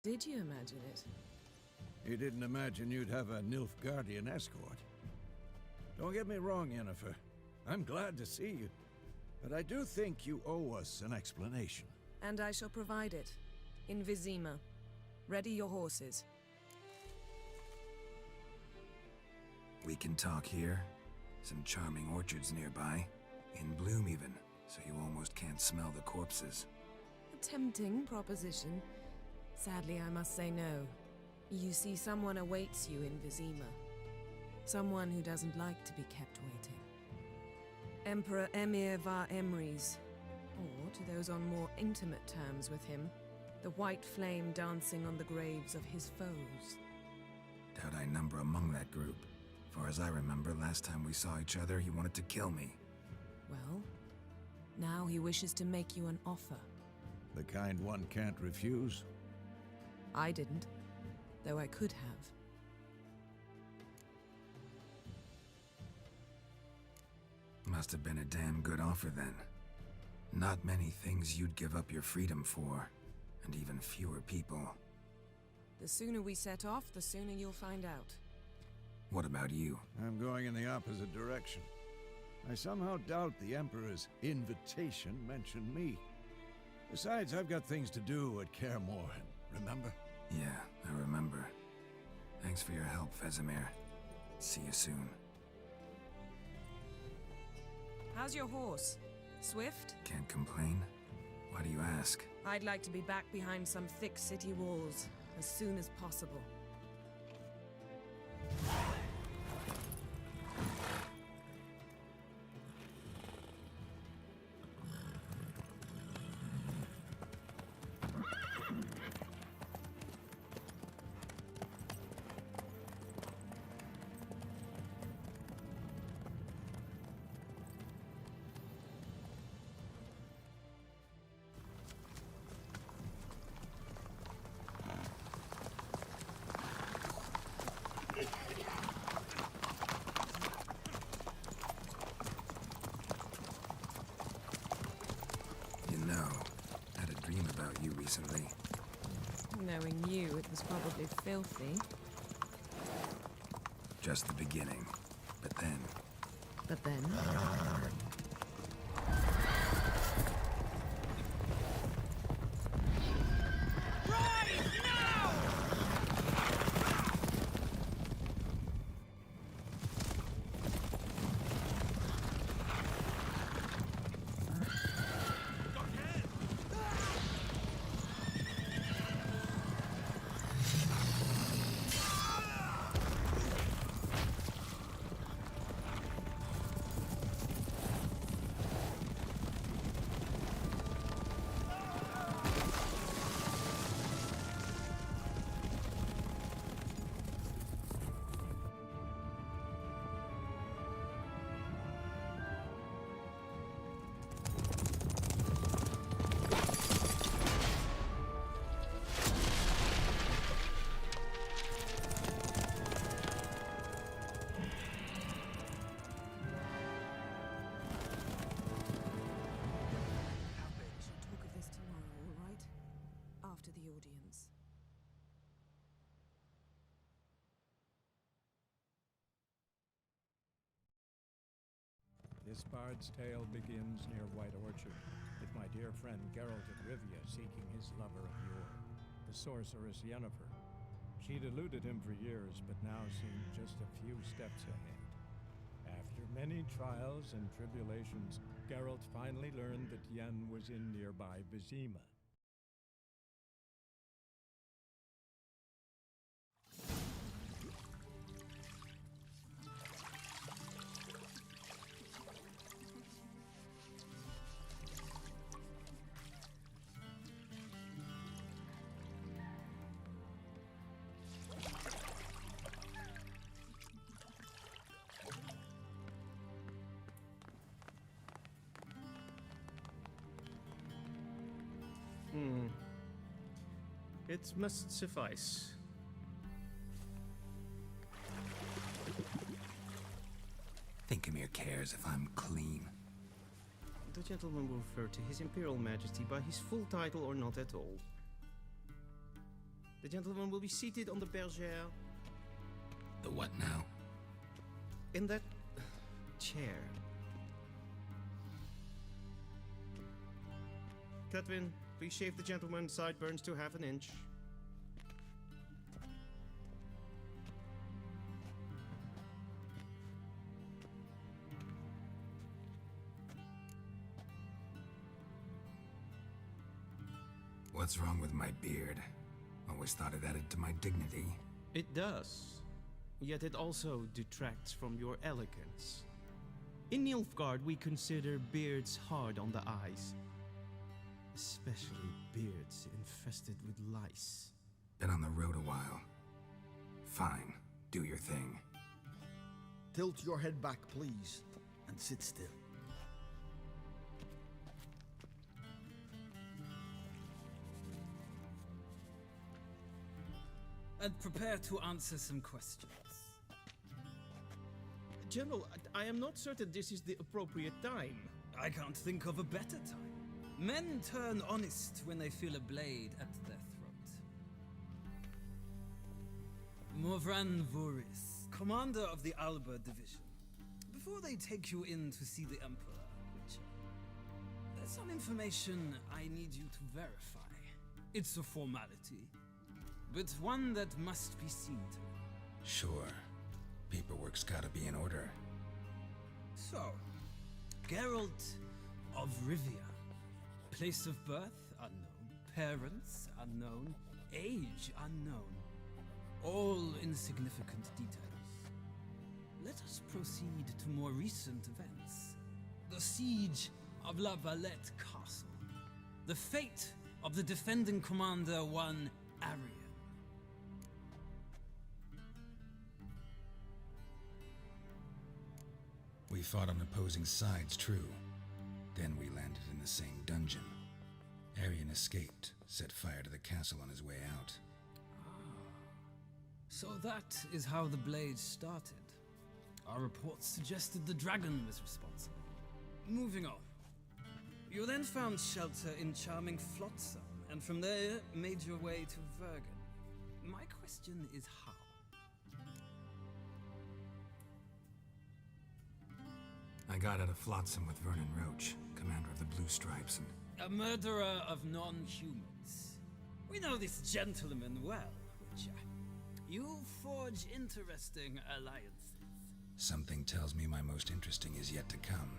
Did you imagine it? You didn't imagine you'd have a Nilfgaardian escort. Don't get me wrong, Yennefer. I'm glad to see you. But I do think you owe us an explanation. And I shall provide it. In Vizima. Ready your horses. We can talk here. Some charming orchards nearby. In bloom even, so you almost can't smell the corpses. A tempting proposition. Sadly, I must say no. You see, someone awaits you in Vizima. Someone who doesn't like to be kept waiting. Emperor Emir var Emreis. Or, to those on more intimate terms with him, the white flame dancing on the graves of his foes. Doubt I number among that group. Far as I remember, last time we saw each other, he wanted to kill me. Well, now he wishes to make you an offer. The kind one can't refuse. I didn't, though I could have. Must have been a damn good offer then. Not many things you'd give up your freedom for, and even fewer people. The sooner we set off, the sooner you'll find out. What about you? I'm going in the opposite direction. I somehow doubt the Emperor's invitation mentioned me. Besides, I've got things to do at Kaer Morhen, remember? Yeah, I remember. Thanks for your help, Vesemir. See you soon. How's your horse? Swift? Can't complain. Why do you ask? I'd like to be back behind some thick city walls as soon as possible. About you recently. Knowing you, it was probably filthy. Just the beginning. But then... But then? This bard's tale begins near White Orchard, with my dear friend Geralt of Rivia seeking his lover of yore, the sorceress Yennefer. She'd eluded him for years, but now seemed just a few steps ahead. After many trials and tribulations, Geralt finally learned that Yen was in nearby Vizima. It must suffice. Think Emir cares if I'm clean. The gentleman will refer to His Imperial Majesty by his full title or not at all. The gentleman will be seated on the bergère. The what now? In that chair. Catwin, please shave the gentleman's sideburns to half an inch. What's wrong with my beard? Always thought it added to my dignity. It does. Yet it also detracts from your elegance. In Nilfgaard, we consider beards hard on the eyes. Especially beards infested with lice. Been on the road a while. Fine, do your thing. Tilt your head back, please, and sit still. And prepare to answer some questions. General, I am not certain this is the appropriate time. I can't think of a better time. Men turn honest when they feel a blade at their throat. Morvran Voris, commander of the Alba Division. Before they take you in to see the Emperor, Witcher, there's some information I need you to verify. It's a formality, but one that must be seen to. Sure. Paperwork's gotta be in order. So, Geralt of Rivia. Place of birth unknown, parents unknown, age unknown. All insignificant details. Let us proceed to more recent events. The siege of La Valette Castle. The fate of the defending commander, one Arian. We fought on opposing sides, true. Then we landed in the same dungeon. Arian escaped, set fire to the castle on his way out. So that is how the blade started. Our reports suggested the dragon was responsible. Moving on. You then found shelter in charming Flotsam, and from there made your way to Vergen. My question is how? I got out of Flotsam with Vernon Roach, commander of the Blue Stripes, and A murderer of non-humans. We know this gentleman well, Witcher. You forge interesting alliances. something tells me my most interesting is yet to come.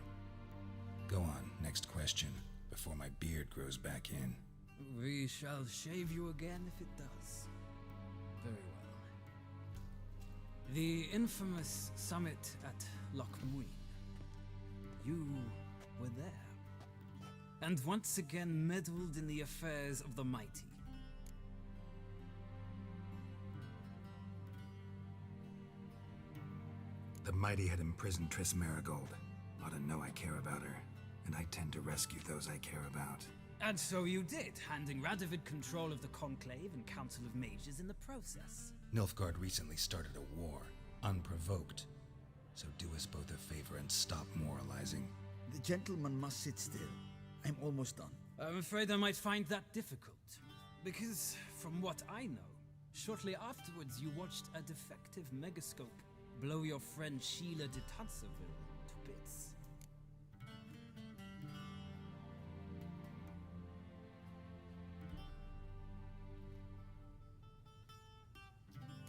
Go on, next question, before my beard grows back in. We shall shave you again if it does. Very well. The infamous summit at Loch Muin. You were there. And once again meddled in the affairs of the mighty. The mighty had imprisoned Triss Marigold. Ought to know I care about her, and I tend to rescue those I care about. And so you did, handing Radovid control of the Conclave and Council of Mages in the process. Nilfgaard recently started a war, unprovoked. So do us both a favor and stop moralizing. The gentleman must sit still. I'm almost done. I'm afraid I might find that difficult. Because, from what I know, shortly afterwards you watched a defective megascope blow your friend Sheila de Tanserville to bits.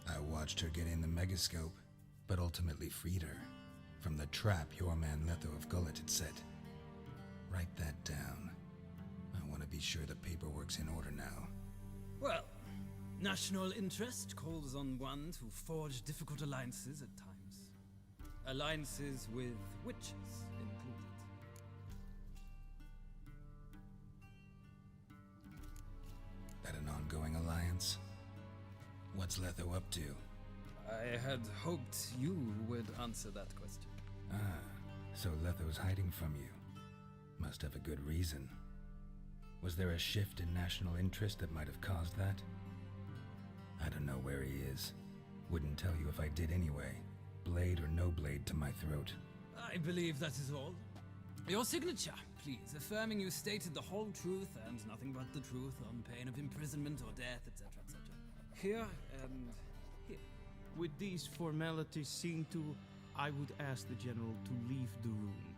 I watched her get in the megascope, but ultimately freed her from the trap your man Letho of Gullet had set. Write that down. I want to be sure the paperwork's in order now. Well, national interest calls on one to forge difficult alliances at times. Alliances with witches included. That an ongoing alliance? What's Letho up to? I had hoped you would answer that question. Ah, so Letho's hiding from you. Must have a good reason. Was there a shift in national interest that might have caused that? I don't know where he is. Wouldn't tell you if I did anyway. Blade or no blade to my throat. I believe that is all. Your signature, please, affirming you stated the whole truth and nothing but the truth on pain of imprisonment or death, etc., etc. here and here. With these formalities seen to, I would ask the general to leave the room.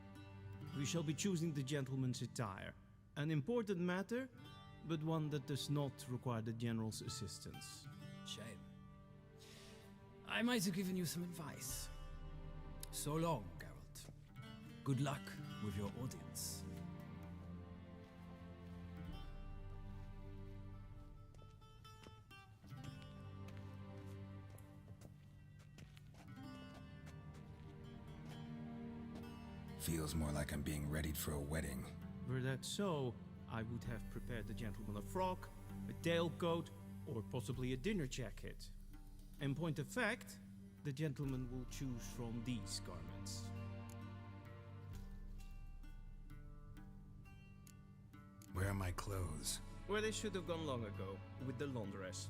We shall be choosing the gentleman's attire. An important matter, but one that does not require the general's assistance. Shame. I might have given you some advice. So long, Geralt. Good luck with your audience. Feels more like I'm being readied for a wedding. Were that so, I would have prepared the gentleman a frock, a tailcoat, or possibly a dinner jacket. In point of fact, the gentleman will choose from these garments. Where are my clothes? Where they should have gone long ago, with the laundress.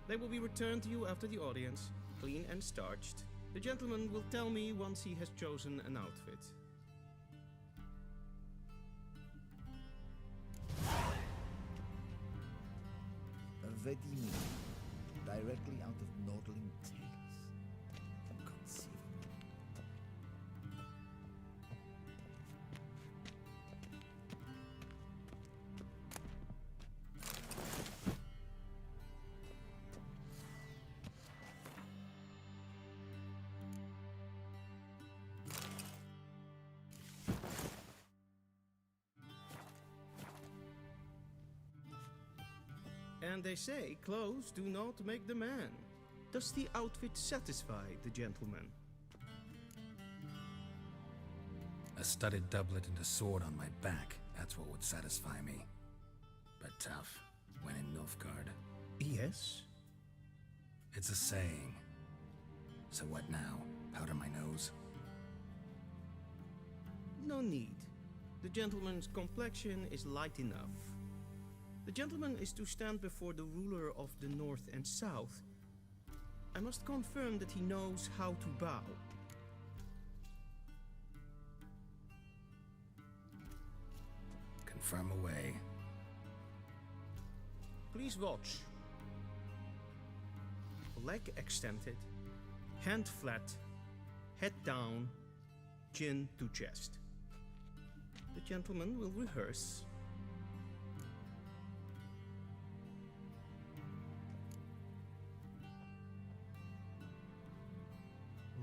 They will be returned to you after the audience, clean and starched. The gentleman will tell me once he has chosen an outfit. A wedding directly out of Nordling Tales. Inconceivable. And they say clothes do not make the man. Does the outfit satisfy the gentleman? A studded doublet and a sword on my back, that's what would satisfy me. But tough, when in Nilfgaard. Yes. It's a saying. So what now? Powder my nose? No need. The gentleman's complexion is light enough. The gentleman is to stand before the ruler of the North and South. I must confirm that he knows how to bow. Confirm away. Please watch. Leg extended, hand flat, head down, chin to chest. The gentleman will rehearse.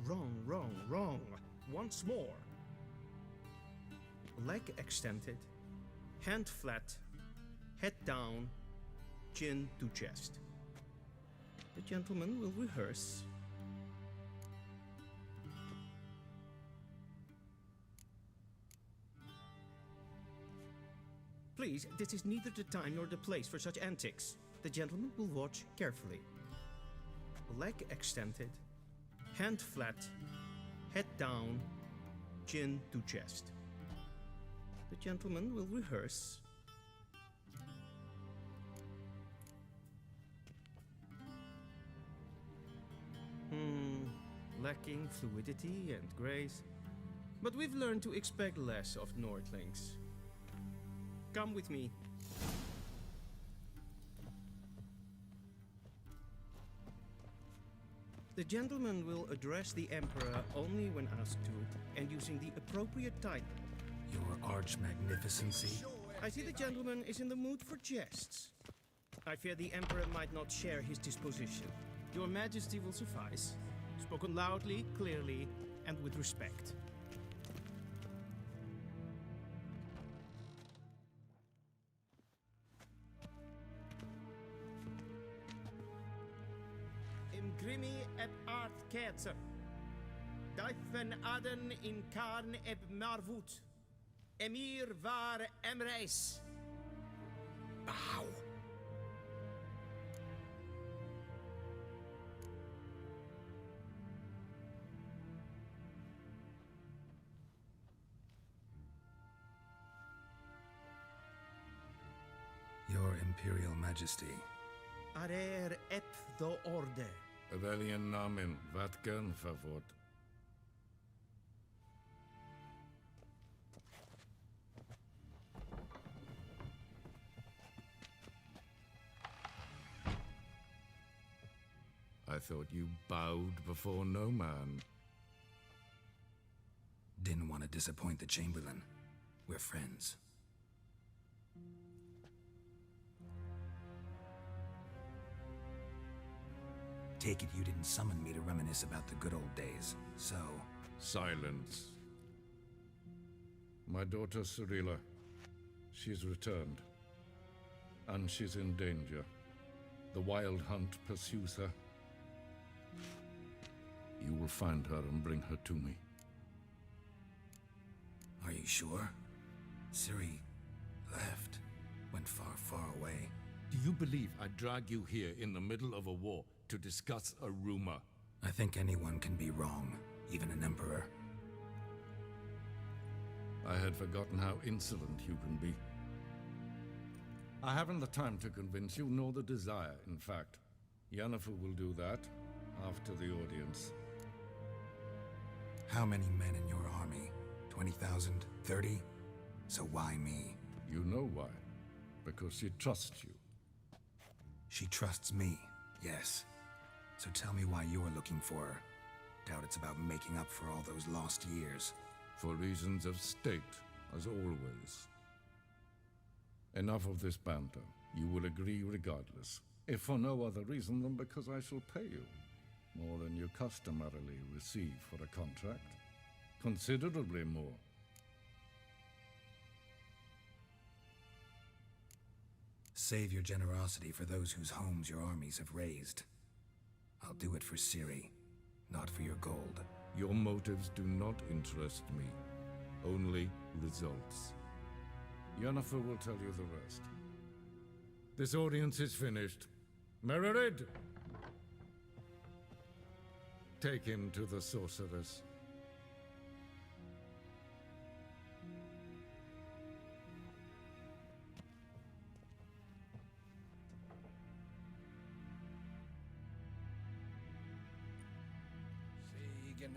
Wrong, wrong, wrong. Once more. Leg extended, hand flat, head down, chin to chest. The gentleman will rehearse. Please, this is neither the time nor the place for such antics. The gentleman will watch carefully. Leg extended, hand flat, head down, chin to chest. The gentleman will rehearse. Lacking fluidity and grace. But we've learned to expect less of Nordlings. Come with me. The gentleman will address the Emperor only when asked to, and using the appropriate title. Your arch-magnificency? I see the gentleman is in the mood for jests. I fear the Emperor might not share his disposition. Your Majesty will suffice. Spoken loudly, clearly, and with respect. Imgrimi eb art kerzer. Dijfen aden in karn eb marvoet. Emir var emreis. Bow! Your Imperial Majesty. Arer ep do orde. Weljen namen, wat kan favort? I thought you bowed before no man. Didn't want to disappoint the Chamberlain. We're friends. Take it you didn't summon me to reminisce about the good old days, so... Silence. My daughter Cirilla, she's returned. And she's in danger. The Wild Hunt pursues her. You will find her and bring her to me. Are you sure? Ciri left. Went far, far away. Do you believe I'd drag you here in the middle of a war to discuss a rumor? I think anyone can be wrong, even an emperor. I had forgotten how insolent you can be. I haven't the time to convince you, nor the desire, in fact. Yennefer will do that after the audience. How many men in your army? 20,000? 30? So why me? You know why. Because she trusts you. She trusts me, yes. So tell me why you're looking for her. Doubt it's about making up for all those lost years. For reasons of state, as always. Enough of this banter. You will agree regardless. If for no other reason than because I shall pay you. More than you customarily receive for a contract. Considerably more. Save your generosity for those whose homes your armies have razed. I'll do it for Ciri, not for your gold. Your motives do not interest me. Only results. Yennefer will tell you the rest. This audience is finished. Mererid! Take him to the sorceress.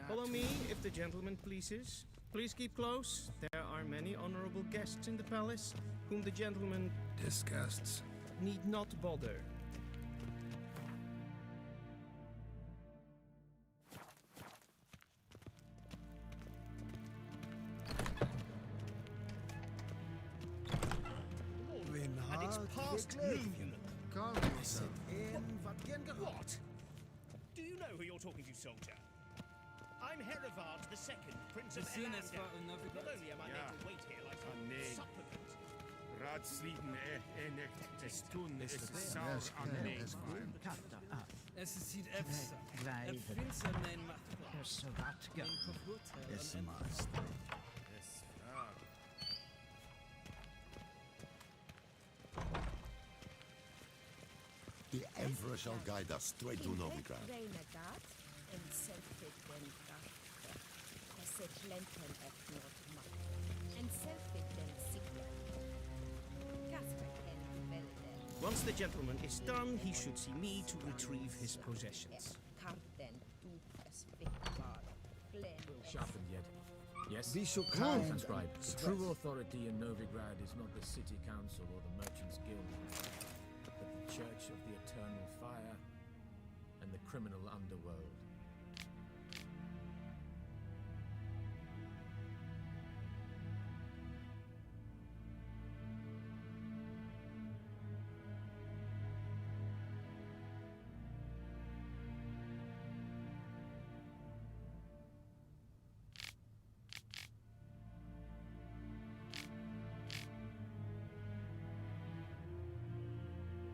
Follow me, if the gentleman pleases. Please keep close. There are many honorable guests in the palace, whom the gentleman Disgusts. need not bother. And it's past noon. What? Do you know who you're talking to, soldier? I'm Herivard II, Prince of Elander. Not only am I made to wait here like some supplicant. Raadsleden echt is toen is het saur aan Es sieht efsa. Finster mijn macht. Mijn kaputt. The Emperor shall guide us straight to Novigrad. Once the gentleman is done, he should see me to retrieve his possessions. Sharpened yet? Yes? Be so kind. Transcribe. The true authority in Novigrad is not the city council or the merchants' guild, but the Church of the Eternal Fire and the criminal underworld.